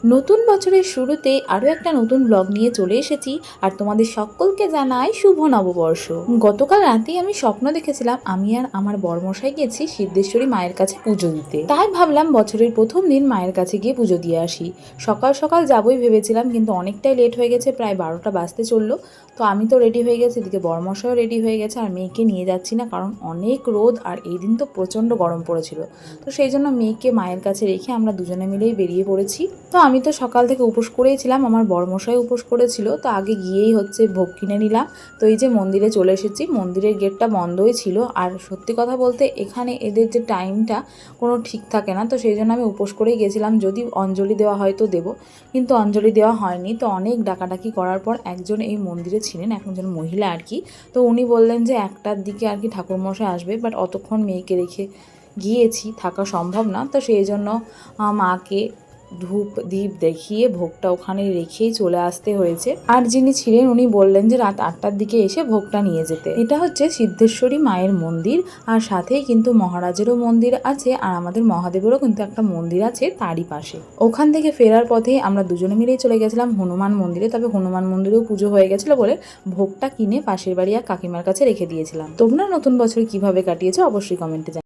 নতুন বছরের শুরুতে আরও একটা নতুন ব্লগ নিয়ে চলে এসেছি আর তোমাদের সকলকে জানাই শুভ নববর্ষ। গতকাল রাতে আমি স্বপ্ন দেখেছিলাম আমি আর আমার বরমশাই গেছি সিদ্ধেশ্বরী মায়ের কাছে পুজো দিতে। তাই ভাবলাম বছরের প্রথম দিন মায়ের কাছে গিয়ে পুজো দিয়ে আসি। সকাল সকাল যাবই ভেবেছিলাম, কিন্তু অনেকটাই লেট হয়ে গেছে, প্রায় 12টা বাজতে চললো। তো আমি তো রেডি হয়ে গেছি, এদিকে বরমশাইও রেডি হয়ে গেছে, আর মেয়েকে নিয়ে যাচ্ছি না কারণ অনেক রোদ আর এই দিন তো প্রচণ্ড গরম পড়েছিল। তো সেই জন্য মেয়েকে মায়ের কাছে রেখে আমরা দুজনে মিলেই বেরিয়ে পড়েছি। তো আমি তো সকাল থেকে উপোস করেইছিলাম, আমার বরমশাই উপোস করেছিল, তো আগে গিয়েই ভোগ কিনে নিলাম। তো এই যে মন্দিরে চলে এসেছি, মন্দিরের গেটটা বন্ধই ছিল, আর সত্যি কথা বলতে এখানে এদের যে টাইমটা কোনো ঠিক থাকে না, তো সেই জন্য আমি উপোস করেই গেছিলাম। যদি অঞ্জলি দেওয়া হয় তো দেবো, কিন্তু অঞ্জলি দেওয়া হয়নি। তো অনেক ডাকাডাকি করার পর একজন এই মন্দিরে ছিলেন, একজন মহিলা আর কি, তো উনি বললেন যে 1টার দিকে আর কি ঠাকুরমশাই আসবে, বাট অতক্ষণ মেয়েকে রেখে গিয়েছি, থাকা সম্ভব না। তো সেই জন্য মাকে ধূপ দীপ দেখিয়ে ভোগটা ওখানে রেখেই চলে আসতে হয়েছে। আর যিনি ছিলেন উনি বললেন যে রাত 8টার দিকে এসে ভোগটা নিয়ে যেতে। এটা হচ্ছে সিদ্ধেশ্বরী মায়ের মন্দির, আর সাথেই কিন্তু মহারাজেরও মন্দির আছে, আর আমাদের মহাদেবেরও কিন্তু একটা মন্দির আছে তারই পাশে। ওখান থেকে ফেরার পথে আমরা দুজনে মিলেই চলে গেছিলাম হনুমান মন্দিরে, তবে হনুমান মন্দিরেও পুজো হয়ে গেছিলো বলে ভোগটা কিনে পাশের বাড়ি আর কাকিমার কাছে রেখে দিয়েছিলাম। তোমরা নতুন বছর কিভাবে কাটিয়েছো অবশ্যই কমেন্টে জানাও।